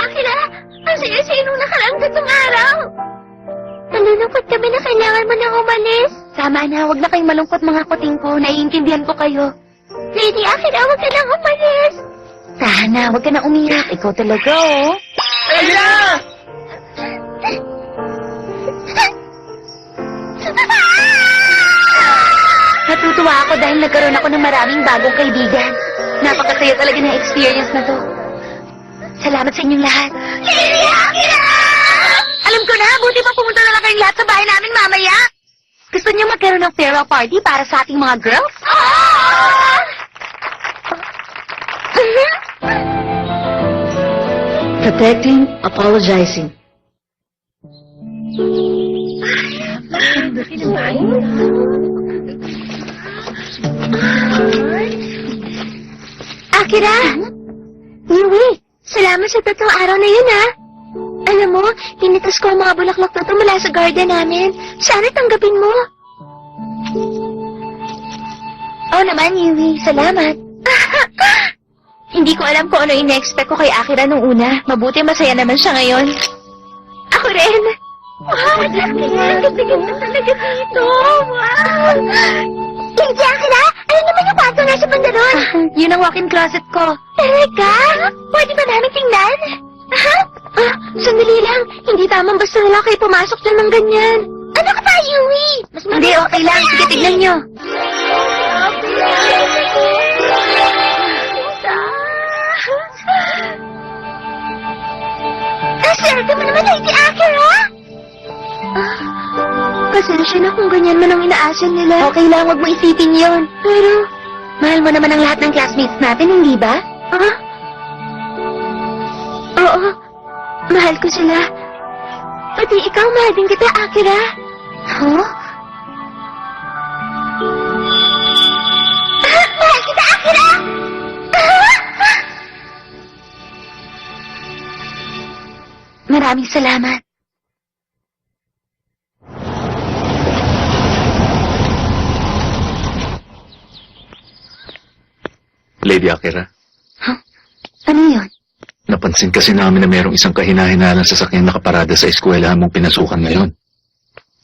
Akira! Ang saya-saya nung nakaraang tatlong araw! Nalulungkot kami na kailangan mo nang umalis. Tama na, huwag na kayong malungkot mga kuting ko. Naiintindihan ko kayo. Lady Akira, huwag ka nang umalis. Tahan na, huwag ka nang umiyak. Ikaw talaga, oh. Ella! Natutuwa ako dahil nagkaroon ako ng maraming bagong kaibigan. Napakasaya talaga ng experience na to. Salamat sa inyong lahat. Lady Akira! Alam ko na, buti pa pumunta na lang kayong lahat sa bahay namin mamaya. Gusto niyo magkaroon ng farewell party para sa ating mga girls? Protecting, apologizing. Akira! Yui, salamat sa totoong araw na yun, ha? Alam mo, tinitas ko ang mga bulaklak na ito mula sa garden namin. Sana tanggapin mo. Oo naman, Yui. Salamat. Hindi ko alam kung ano ina-expect ko kay Akira nung una. Mabuti masaya naman siya ngayon. Ako rin. Wow, ang ganda talaga dito. Wow. Lady Akira, ano naman yung kwarto nasa banda doon? Yun ang walk-in closet ko. Talaga? Pwede ba namin tingnan? Sandali lang. Hindi tamang basta na lang kayo pumasok dyan ng ganyan. Ano ka ba, Yui? Hindi, okay lang. Sige, tignan nyo. Swerte mo naman, Lady Akira! Pasensya na kung ganyan man ang inaasan nila. Okay lang, huwag mo isipin yon. Pero, mahal mo naman ang lahat ng classmates natin, hindi ba? Oo, mahal ko sila. Pati ikaw, mahal din kita, Akira. Huh? Mahal kita, Akira! Maraming salamat. Lady Akira, Ano yun? napansin kasi namin na mayroong isang kahina-hinalang sasakyan nakaparada sa eskwelahan mong pinasukan ngayon.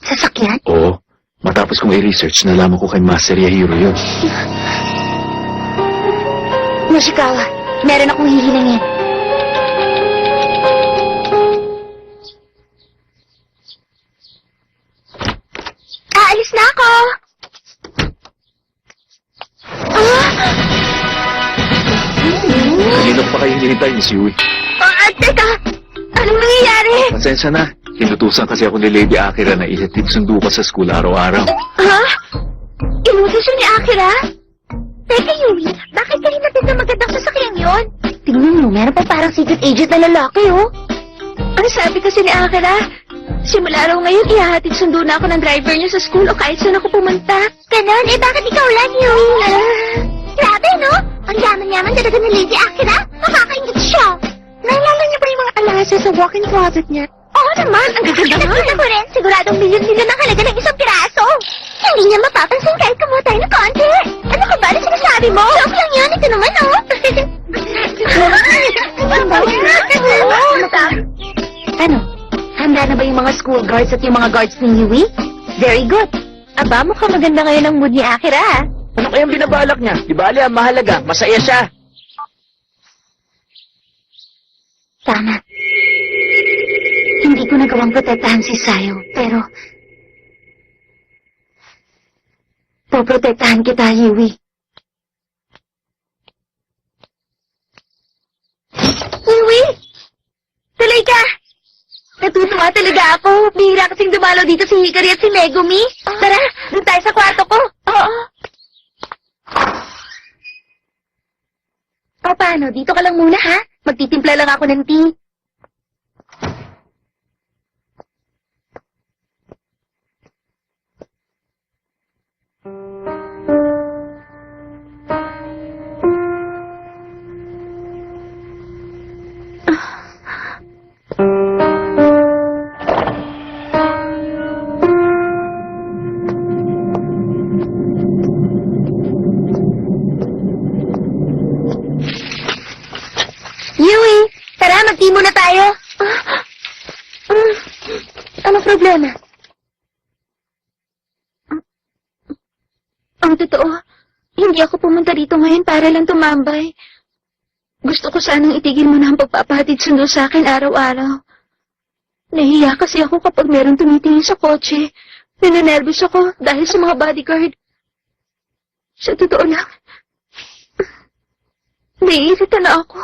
Sasakyan? Oo, matapos kong i-research, nalaman ko kay Master Yahiro yun. Nishikawa, meron akong hihilingin. Aalis na ako! Kanina pa kayo hinihintay, Miss Yui. Teka! Anong nangyayari? Pasensya na, inutusan kasi ako ni Lady Akira na ihatid sundo ka sa school araw-araw. Ha? Inutos siya ni Akira? Teka, Yui, bakit kayo natin na magandang sasakyan yon? Tingnan mo, meron pa parang secret agent na lalaki, oh. Ang sabi kasi ni Akira, simula raw ngayon, ihahatid sundo na ako ng driver niya sa school o kahit saan ako pumunta. Ganon, bakit ikaw lang, Yui? Grabe, no? Ang yaman-yaman talaga ni Lady Akira. Nakakaingit siya. Naalala niyo ba yung mga alahasa sa walk-in closet niya? Oo naman, ang gaganda nga. Nakita ko rin, siguradong milyon-milyon ang halaga ng isang piraso. Hindi niya mapapansin kahit kumuha tayo ng konti. Ano ka ba na sinasabi mo? Joke lang yan, ito naman, oh. Ano? Handa na ba yung mga school guards at yung mga guards ni Yui? Very good. Aba, mukhang maganda ngayon ang mood ni Akira. Ano kayang binabalak niya? Di bali ang mahalaga, masaya siya. Tama. Hindi ko nagawang protektahan si Sayo, pero poprotektahan kita, Yui. Yui! Tuloy ka! Natutuwa talaga ako. Bihira kasing dumalaw dito si Hikari at si Megumi. Tara, doon tayo sa kwarto ko. Oo. O paano? Dito ka lang muna, ha? Magtitimpla lang ako ng tea. mag-tea muna tayo. Ano problema? Ang totoo, hindi ako pumunta dito ngayon para lang tumambay. Gusto ko sanang itigil mo na ang pagpapahatid sundo sa akin araw-araw. Nahiya kasi ako kapag meron tumitingin sa kotse. Ninenervous ako dahil sa mga bodyguard. Sa totoo lang, naiirita na ako.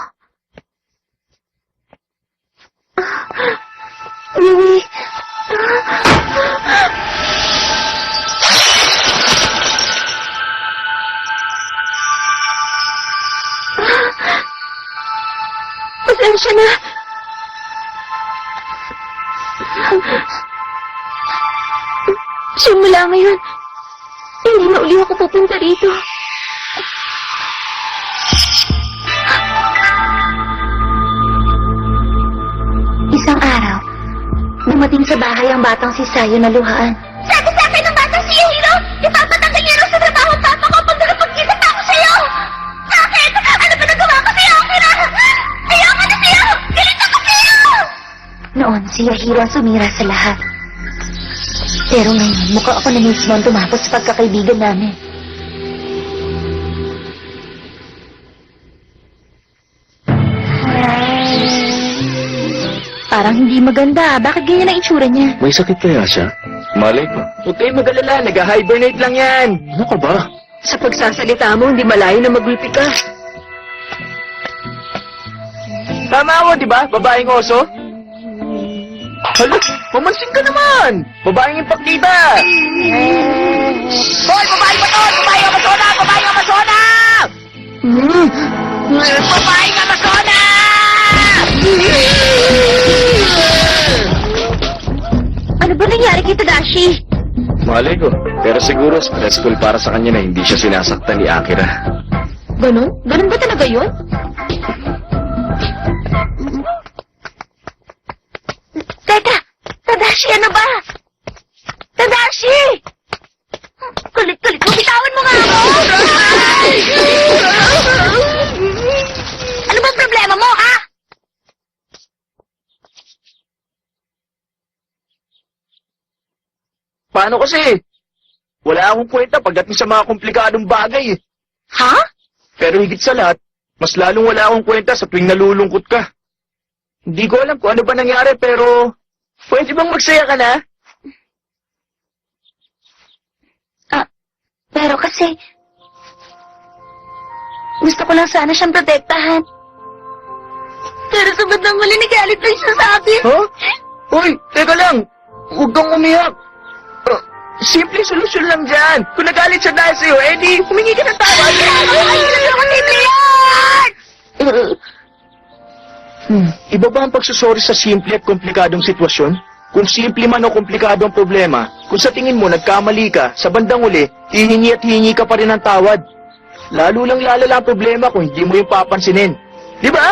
Yui. Pasensya na. Simula ngayon, hindi na uli ako pupunta rito. Isang araw, dumating sa bahay ang batang si Sayo na luhaan. Sabi sa akin ng batang si Yahiro, ipapatanggal niya raw sa trabaho ang papa ko pag nakapagkita pa ako sa'yo. Bakit? Ano ba nagawa ko sa'yo, Akira? Ayoko na sa'yo! Galit ako sa'yo! Noon, si Yahiro ang sumira sa lahat. Pero ngayon, mukha ako na mismo ang tumapos sa pagkakaibigan namin. Parang hindi maganda. Bakit ganyan ang itsura niya? May sakit kaya siya? Malay ko. Huwag kayong mag-alala, nag-hibernate lang yan. Ano ka ba? Sa pagsasalita mo, hindi malayo na magulpi ka. Tama ako, di ba? Babaeng oso? Hala, mamansin ka naman! Babaeng impaktita! Hoy, babaeng baton! Babaeng Amazona! Babaeng Amazona! Babaeng Amazona! Ano ba nangyari kay Tadashi? Malay ko. Pero siguro stressful para sa kanya na hindi siya sinasaktan ni Akira. Ganon? Ganon ba talaga yun? Teka! Tadashi, ano ba? Tadashi! Kulit-kulit mo, bitawan mo nga ako! Ano ba problema mo, ha? Paano kasi? Wala akong kwenta pagdating sa mga komplikadong bagay. Ha? Pero higit sa lahat, mas lalong wala akong kwenta sa tuwing nalulungkot ka. Hindi ko alam kung ano ba nangyari pero pwede bang magsaya ka na? Pero kasi, gusto ko lang sana siyang protektahan. Pero sa bandang huli, nagalit pa siya sa akin. Huh? Hoy, teka lang. Huwag kang umiyak. Simple solusyon lang dyan. Kung nagalit siya dahil sa'yo, di humingi ka ng tawad. Hindi ako simple yan! Iba ba ang pagsusori sa simple at komplikadong sitwasyon? Kung simple man o komplikado ang problema, kung sa tingin mo nagkamali ka, sa bandang uli, hihingi at hihingi ka pa rin ng tawad. Lalo lang lalala ang problema kung hindi mo yung papansinin. Di ba?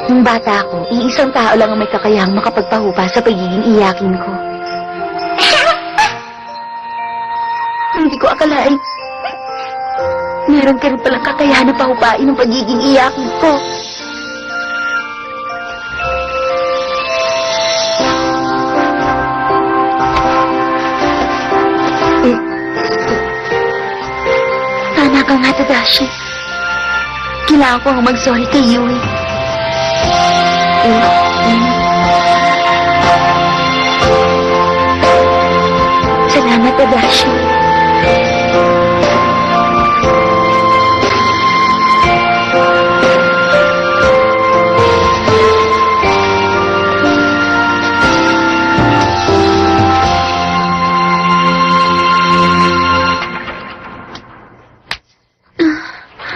Nung bata ako, iisang tao lang ang may kakayahang makapagpahupa sa pagiging iyakin ko. Hindi ko akalain. Meron ka rin palang kakayahan na pahupain ng pagiging iyakin ko. Tama ka nga, Tadashi. Kailangan ko ang mag-sorry kay Yui. Salamat, Tadashi.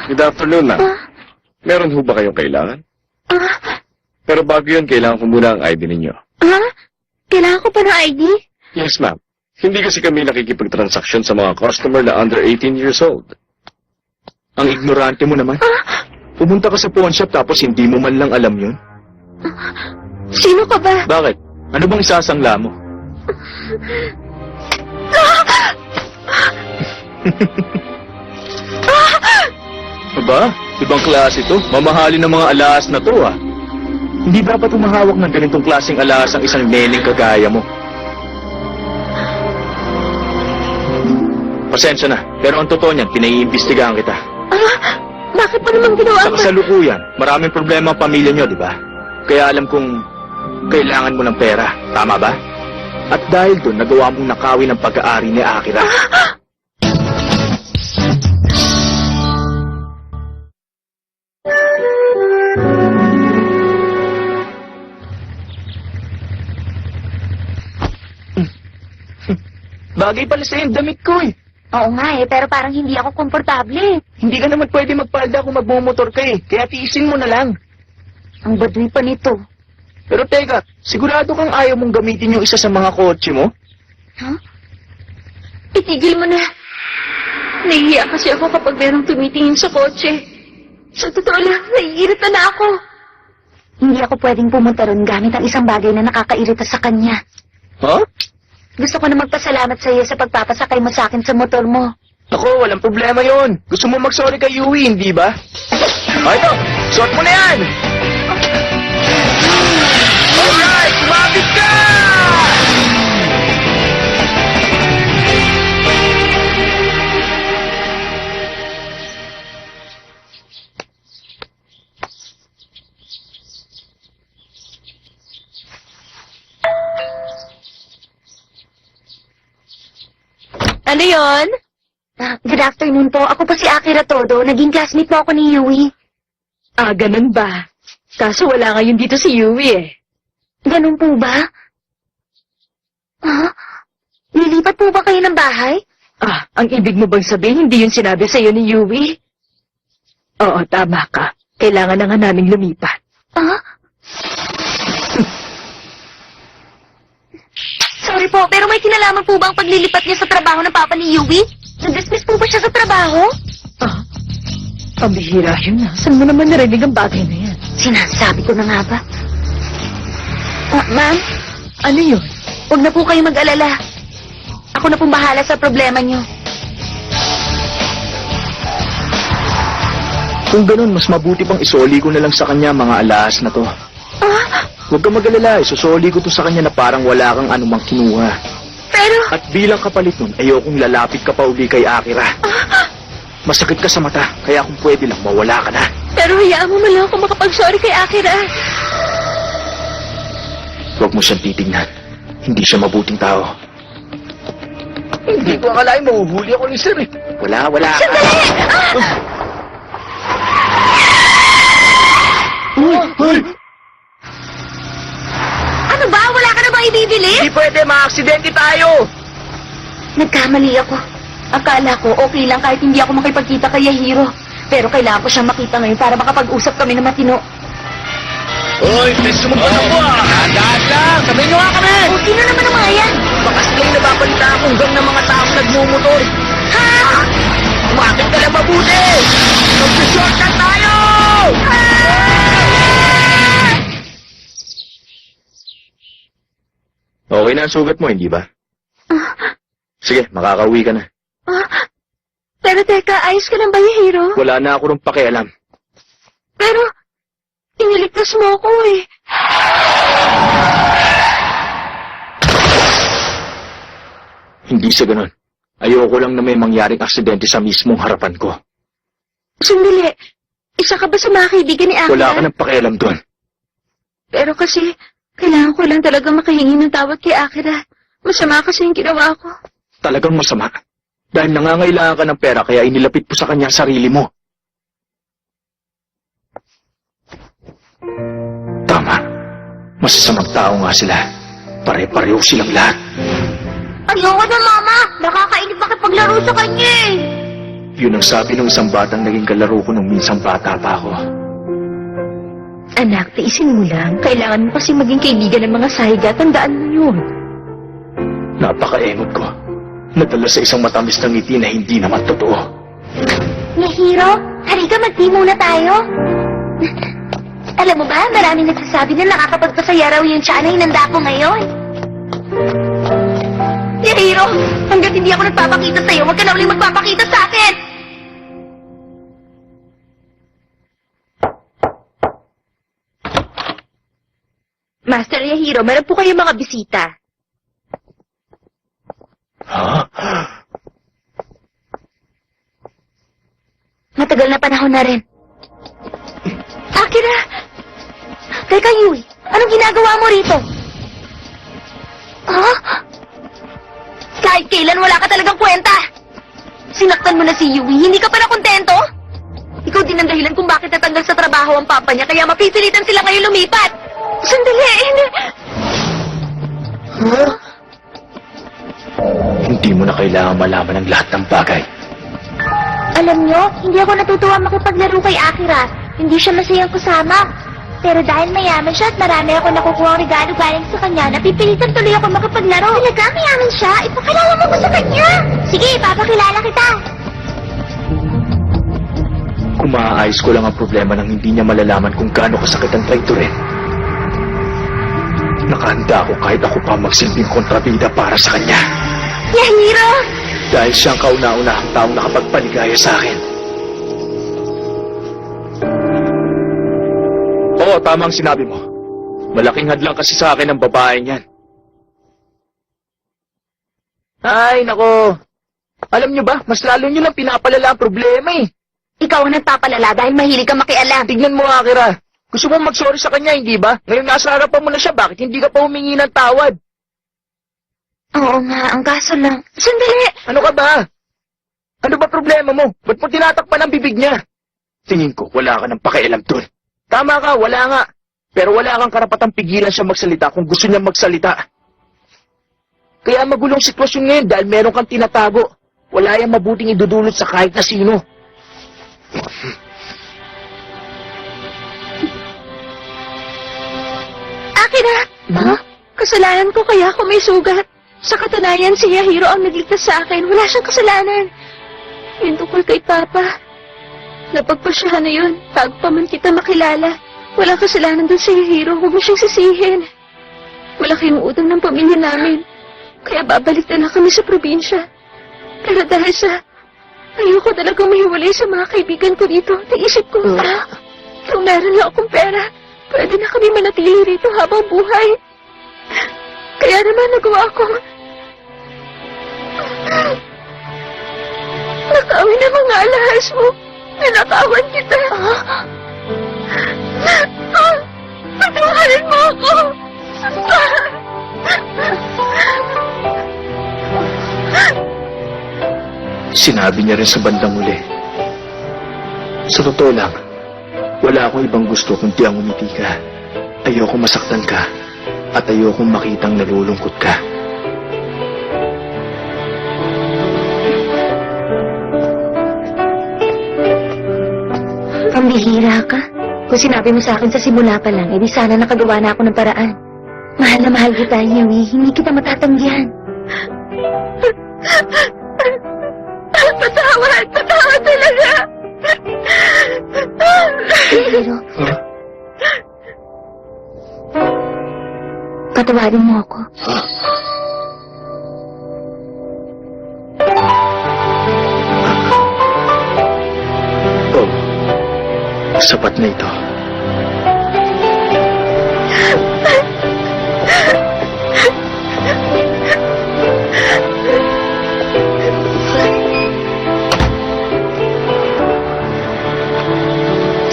Good afternoon, ma'am. Meron ho ba kayong kailangan? Ah, Pero bago yun, kailangan ko muna ang ID ninyo. kailangan ko pa ng ID? Yes, ma'am. Hindi kasi kami nakikipagtransaksyon sa mga customer na under 18 years old. Ang ignorante mo naman. Pumunta ka sa pawn shop tapos hindi mo man lang alam yun. Sino ka ba? Bakit? Ano bang isasangla mo? Aba, ibang klase to. Mamahalin ng mga alahas na to, ah. Hindi dapat humahawak ng ganitong klaseng alahas ang isang neneng kagaya mo. Pasensya na, pero ang totoo niyan, pinaiimbestigahan kita. Bakit pa naman ginawa Sa kasalukuyan, maraming problema ang pamilya niyo, di ba? Kaya alam kong kailangan mo ng pera, tama ba? At dahil doon, nagawa mong nakawin ang pag-aari ni Akira. Bagay pala sa'yo yung damit ko eh. Oo nga pero parang hindi ako komportable. Hindi ka naman pwede magpalda kung magmumotor ka eh. Kaya tiisin mo na lang. Ang baduy pa nito. Pero teka, sigurado kang ayaw mong gamitin yung isa sa mga kotse mo? Huh? Itigil mo na. Nahihiya kasi ako kapag merong tumitingin sa kotse. Sa totoo lang, naiirita na ako. Hindi ako pwedeng pumunta ron gamit ang isang bagay na nakakairita sa kanya. Huh? Gusto ko na magpasalamat sa iyo sa pagpapasakay mo sa akin sa motor mo. Ako, walang problema yon. Gusto mo mag-sorry kay Yui, hindi ba? Ito, suot mo na yan! Alright, kumapit ka! Ano yon? Good afternoon po. Ako po si Akira Todo. Naging classmate po ako ni Yui. Ganun ba? Kaso wala ngayon dito si Yui eh. Ganun po ba? Lilipat po ba kayo ng bahay? Ang ibig mo bang sabihin hindi yun sinabi sa'yo ni Yui? Oo, tama ka. Kailangan na nga naming lumipat. Sorry po, pero may kinalaman po ba ang paglilipat niya sa trabaho ng papa ni Yui? Na-dismiss po ba siya sa trabaho? Pambihira yun ah. Saan mo naman narinig ang bagay na yan? Sinasabi ko na nga ba? Ma'am, Ano yun? huwag na po kayo mag-alala. Ako na pong bahala sa problema niyo. Kung ganun, mas mabuti pang isoli ko na lang sa kanya mga alahas na to. Huwag kang mag-alala, isusoli ko to sa kanya na parang wala kang anumang kinuha. Pero, At bilang kapalit nun, ayokong lalapit ka pa uli kay Akira. Masakit ka sa mata, kaya kung pwede lang, mawala ka na. pero hayaan mo man lang ako makapag-sorry kay Akira. Huwag mo siyang titignan. Hindi siya mabuting tao. Hindi ko akalain mahuhuli ako ni Sir eh. Wala. Sandali! Hoy! Ano ba? Wala ka na ba ibibili? Hindi pwede, ma-aksidente tayo! Nagkamali ako. Akala ko okay lang kahit hindi ako makipagkita kay Yahiro. Pero kailangan ko siyang makita ngayon para makapag-usap kami na matino. Hoy, may sumubot ako ah! Dahan lang! Sabihin nyo nga kami! O, sino naman ang mga yan? Baka sila yung nababalita akong gang ng mga taong nagmumotor. Ha? Umakit ka lang mabuti! Mag-shortcut tayo! Okay na ang sugat mo, hindi ba? Sige, makakauwi ka na. Pero teka, ayos ka lang ba, Yahiro? Wala na ako rin pakialam. Pero, iniligtas mo ako eh. Hindi sa ganun. Ayoko lang na may mangyaring aksidente sa mismong harapan ko. Sandali, isa ka ba sa mga kaibigan ni Akira? Wala ka ng pakialam doon. Pero kasi, kailangan ko lang talaga makahingi ng tawad kay Akira. Masama kasi yung ginawa ko. Talagang masama. Dahil nangangailangan ka ng pera kaya inilapit mo sa kanya ang sarili mo. Tama. Masasamang tao nga sila. Pare-pareho silang lahat. Ayoko na, Mama! Nakakainip makipaglaro sa kanya eh! Yun ang sabi ng isang batang naging kalaro ko nung minsang bata pa ako. Anak, tiisin mo lang. Kailangan mo kasi maging kaibigan ng mga sahiga. Tandaan mo yun. Napaka-engot ko. Nadala sa isang matamis na ngiti na hindi naman totoo. Yahiro, halika mag-tea muna tayo. Alam mo ba, maraming nagsasabi na nakakapagpasaya raw yung tiyan na hinanda ko ngayon. Yahiro, hanggat hindi ako nagpapakita sa'yo, huwag ka na ulit magpapakita sa akin! Hiro, meron po kayong mga bisita. Ha? Matagal na panahon na rin. Akira! Teka, Yui. Anong ginagawa mo rito? Ha? Kahit kailan wala ka talagang kwenta. Sinaktan mo na si Yui, hindi ka pa na kontento? Ikaw din ang dahilan kung bakit natanggal sa trabaho ang papa niya, kaya mapipilitan sila ngayon lumipat. Sandali, hindi. Huh? Hindi mo na kailangan malaman ang lahat ng bagay. Alam nyo, hindi ako natutuwa makipaglaro kay Akira. Hindi siya masayang kasama. Pero dahil mayaman siya at marami ako nakukuha regalo galing sa kanya, napipilitan tuloy ako makipaglaro. Talaga, mayaman siya? Ipakilala mo ko sa kanya. Sige, papakilala kita. Kung maaayos ko lang ang problema nang hindi niya malalaman kung gaano kasakit ang traitorin. Nakahanda ako kahit ako pa magsilbing kontrabida para sa kanya. Yahiro! Dahil siyang kauna-unahang taong nakapagpaligaya sa akin. Oo, tama ang sinabi mo. Malaking hadlang kasi sa akin ang babaeng yan. Ay, nako. Alam niyo ba, mas lalo niyo lang pinapalala ang problema eh. Ikaw ang nagpapalala dahil mahilig kang makialam. Tignan mo, Akira. Gusto mo mag-sorry sa kanya, hindi ba? Ngayon nasa harapan mo na siya, bakit hindi ka pa humingi ng tawad? Oo nga, ang kaso lang. Sandali! Ano ka ba? Ano ba problema mo? Ba't mo tinatakpan ang bibig niya? Tingin ko, wala ka ng pakialam dun. Tama ka, wala nga. Pero wala kang karapatang pigilan siya magsalita kung gusto niya magsalita. Kaya magulong sitwasyon ngayon dahil meron kang tinatago. Wala yang mabuting idudulot sa kahit na sino. Akira! Ha? Kasalanan ko kaya ako may sugat. Sa katunayan, si Yahiro ang nagligtas sa akin. Wala siyang kasalanan. Yun tungkol kay Papa. Napagpasyahan na yun, bago pa man kita makilala. Walang kasalanan doon si Yahiro. Huwag mo siyang sisihin. Malaki yung utang ng pamilya namin. Kaya babalik na lang kami sa probinsya. Pero dahil sa... Ayoko talagang mahiwalay sa mga kaibigan ko dito. Naisip ko, kung meron lang akong pera, pwede na kami manatili rito habang buhay. Kaya naman nagawa ko. Nakawin ang mga alahas mo. Ninakawan kita. Patawarin mo ako. Sinabi niya rin sa bandang uli. Sa totoo lang, wala akong ibang gusto kundi ang umiti ka. Ayokong masaktan ka at ayokong makitang nalulungkot ka. Pambihira ka. Kung sinabi mo sa akin sa simula pa lang, edi sana nakagawa na ako ng paraan. Mahal na mahal kita, Yui. Hindi kita matatanggihan. Patawad talaga. Yahiro, Huh? patawarin mo ako. Oh, sapat na ito.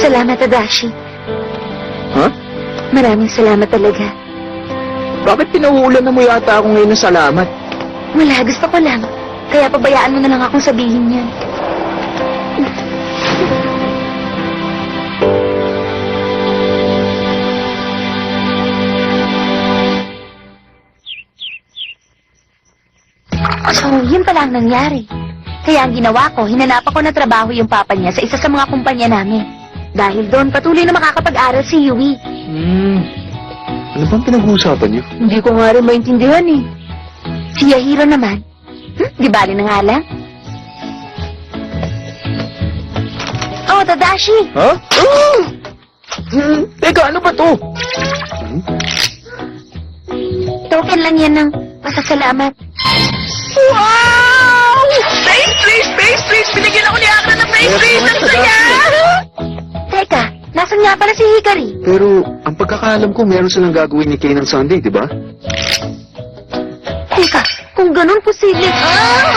Salamat, Tadashi. Ha? Maraming salamat talaga. Bakit pinauulan na mo yata ako ngayon ng salamat? Wala, gusto ko lang. Kaya pabayaan mo na lang akong sabihin yan. So, yun pala ang nangyari. Kaya ang ginawa ko, hinanap ako na trabaho yung papa niya sa isa sa mga kumpanya namin. Dahil doon, patuloy na makakapag-aral si Yui. Ano bang pinag-uusapan niyo? Hindi ko nga rin maintindihan eh. Si Yahiro naman. Di bali na nga lang. Oh, Tadashi! Ha? Teka, ano ba to? Token lang yan ng pasasalamat. Wow! Please! Binigyan ako ni Akra ng face! Ang saya! Teka, nasan nga pala si ka rin. Pero, ang pagkakaalam ko, meron silang gagawin ni Kay ng Sunday, di ba? Teka, kung ganun posible... Ah!